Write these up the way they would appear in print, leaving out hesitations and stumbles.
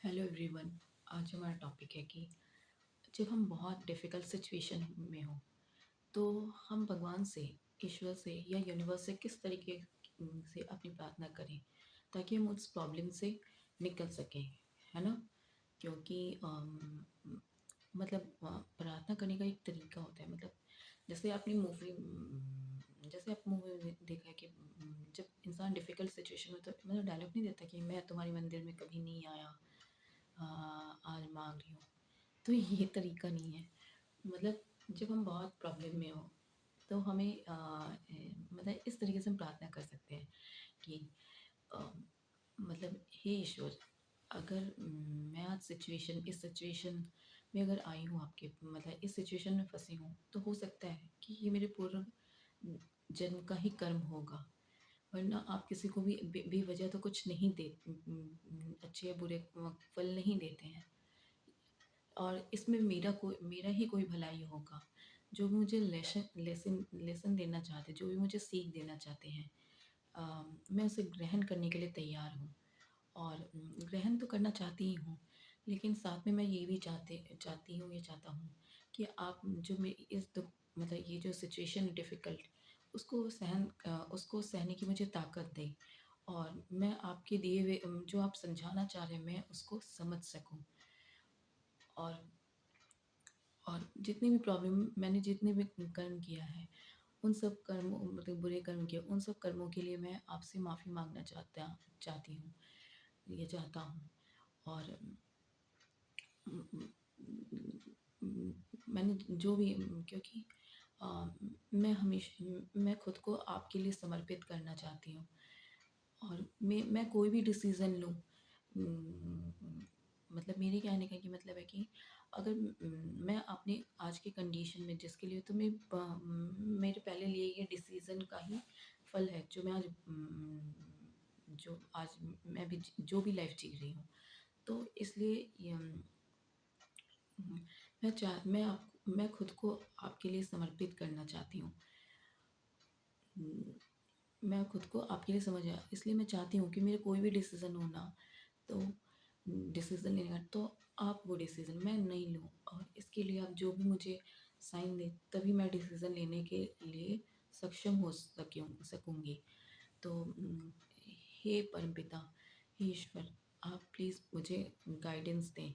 Hello everyone. आज हमारा topic है कि जब हम बहुत डिफ़िकल्ट सिचुएशन में हों तो हम भगवान से, ईश्वर से या यूनिवर्स से किस तरीके से अपनी प्रार्थना करें ताकि हम उस प्रॉब्लम से निकल सकें, है ना? क्योंकि प्रार्थना करने का एक तरीका होता है। जैसे आपने मूवी जैसे आप मूवी में देखा है कि जब इंसान डिफ़िकल्ट सिचुएशन में तो डायलॉग नहीं देता कि मैं तुम्हारे मंदिर में कभी नहीं आया, आज माँग रही हूँ। तो ये तरीका नहीं है। मतलब जब हम बहुत प्रॉब्लम में हों तो हमें इस तरीके से हम प्रार्थना कर सकते हैं कि अ, हे ईश्वर, अगर मैं आज इस सिचुएशन में अगर आई हूँ, आपके इस सिचुएशन में फँसी हूँ, तो हो सकता है कि ये मेरे पूर्व जन्म का ही कर्म होगा। वरना आप किसी को भी बेवजह तो कुछ नहीं दे, अच्छे या बुरे फल नहीं देते हैं। और इसमें मेरा ही कोई भलाई होगा। जो भी मुझे लेसन देना चाहते हैं, जो भी मुझे सीख देना चाहते हैं, मैं उसे ग्रहण करने के लिए तैयार हूँ। और ग्रहण तो करना चाहती ही हूँ, लेकिन साथ में मैं ये भी चाहता हूँ कि आप जो मेरी इस दुःख ये जो सिचुएशन है डिफ़िकल्ट, उसको सहने की मुझे ताकत दें और मैं आपके दिए हुए जो आप समझाना चाह रहे हैं, मैं उसको समझ सकूँ। और जितनी भी प्रॉब्लम मैंने जितने भी कर्म किया है, उन सब कर्मों बुरे कर्म किए, उन सब कर्मों के लिए मैं आपसे माफ़ी माँगना चाहती हूँ, ये चाहता हूँ। और उम उम उम, मैंने जो भी क्योंकि अ, मैं खुद को आपके लिए समर्पित करना चाहती हूँ। और मैं कोई भी डिसीज़न लूँ, मेरे कहने का ये मतलब है कि अगर मैं अपनी आज की कंडीशन में जिसके लिए तो मेरे पहले लिए ये डिसीज़न का ही फल है जो आज मैं भी जो भी लाइफ़ जी रही हूँ। तो इसलिए उम, मैं खुद को आपके लिए समर्पित करना चाहती हूँ। उम, मैं खुद को आपके लिए इसलिए मैं चाहती हूँ कि मेरा कोई भी डिसीज़न हो ना, तो डिसीज़न लेने का तो आप वो डिसीज़न मैं नहीं लूँ, और इसके लिए आप जो भी मुझे साइन दें, तभी मैं डिसीज़न लेने के लिए सक्षम हो सकूँगी। तो हे परमपिता, हे ईश्वर, आप प्लीज़ मुझे गाइडेंस दें,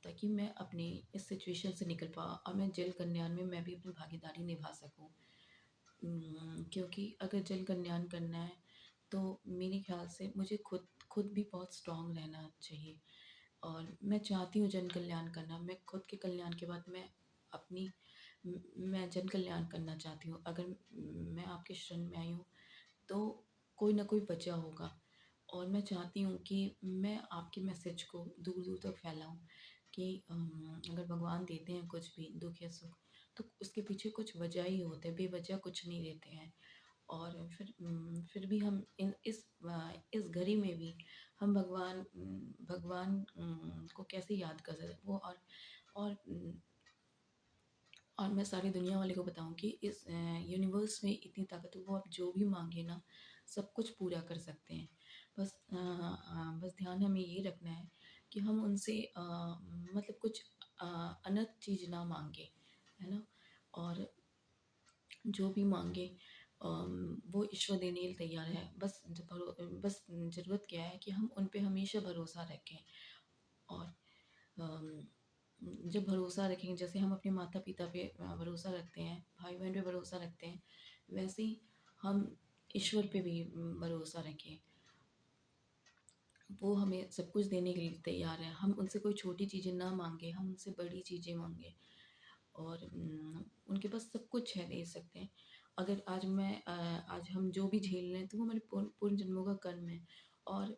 ताकि मैं अपनी इस सिचुएशन से निकल पाऊँ और मैं जल कल्याण में मैं भी अपनी भागीदारी निभा सकूँ। क्योंकि अगर जल कल्याण करना है तो मेरे ख़्याल से मुझे खुद खुद भी बहुत स्ट्रॉन्ग रहना चाहिए। और मैं चाहती हूँ जन कल्याण करना। मैं खुद के कल्याण के बाद अपनी मैं जन कल्याण करना चाहती हूँ। अगर मैं आपके शरण में आई हूँ तो कोई ना कोई वजह होगा, और मैं चाहती हूँ कि मैं आपके मैसेज को दूर-दूर तक फैलाऊँ कि अगर भगवान देते हैं कुछ भी दुःख या सुख, तो उसके पीछे कुछ वजह ही होते हैं, बेवजह कुछ नहीं देते हैं। और फिर भी हम इस घड़ी में भी हम भगवान को कैसे याद कर सकते हैं? और उम, और मैं सारी दुनिया वाले को बताऊँ कि इस यूनिवर्स में इतनी ताकत है, वो आप जो भी माँगे ना, सब कुछ पूरा कर सकते हैं। बस ध्यान हमें ये रखना है कि हम उनसे कुछ अ, अनर्थ चीज़ ना माँगे, है ना? और जो भी माँगे वो ईश्वर देने के लिए तैयार है। बस ज़रूरत क्या है कि हम उन पे हमेशा भरोसा रखें। और अम, जब भरोसा रखेंगे, जैसे हम अपने माता-पिता पे भरोसा रखते हैं, भाई-बहन पे भरोसा रखते हैं, वैसे ही हम ईश्वर पे भी भरोसा रखें। वो हमें सब कुछ देने के लिए तैयार है। हम उनसे कोई छोटी चीज़ें ना माँगे, हम उनसे बड़ी चीज़ें माँगे। और उनके पास सब कुछ है, दे सकते हैं। अगर आज हम जो भी झेल रहे हैं तो वो हमारे पूर्व जन्मों का कर्म है। और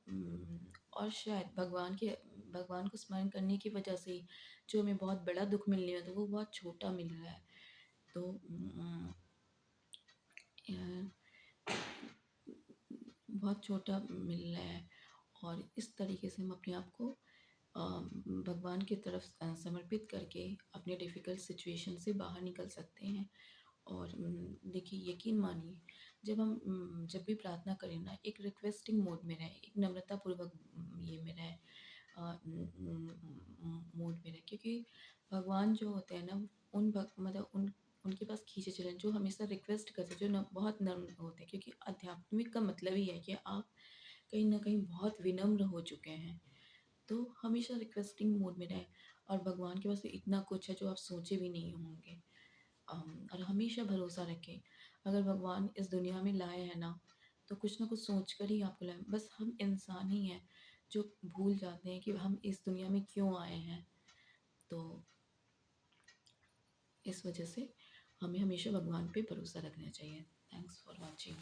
और शायद भगवान को स्मरण करने की वजह से ही जो हमें बहुत बड़ा दुःख मिलने वाला था वो बहुत छोटा मिल रहा है। तो अ, बहुत छोटा मिल रहा है। और इस तरीके से हम अपने आप को भगवान की तरफ समर्पित करके अपने डिफ़िकल्ट सिचुएशन से बाहर निकल सकते हैं। और देखिए, यकीन मानिए, जब भी प्रार्थना करें ना, एक रिक्वेस्टिंग मोड में रहें, एक नम्रतापूर्वक ये में रहें। मूड में रहें, क्योंकि भगवान जो होते हैं ना, उन भग मतलब उनके पास खींचे चलें, जो हमेशा रिक्वेस्ट करते हैं, जो बहुत नम्र होते हैं, क्योंकि आध्यात्मिक का मतलब ही है कि आप कहीं न कहीं बहुत विनम्र हो चुके हैं। तो हमेशा रिक्वेस्टिंग मोड में रहें, और भगवान के पास तो इतना कुछ है जो आप सोचे भी नहीं होंगे। और हमेशा भरोसा रखें, अगर भगवान इस दुनिया में लाए हैं ना, तो कुछ ना कुछ सोच कर ही आपको लाए। बस हम इंसान ही हैं जो भूल जाते हैं कि हम इस दुनिया में क्यों आए हैं। तो इस वजह से हमें हमेशा भगवान पे भरोसा रखना चाहिए। Thanks for watching.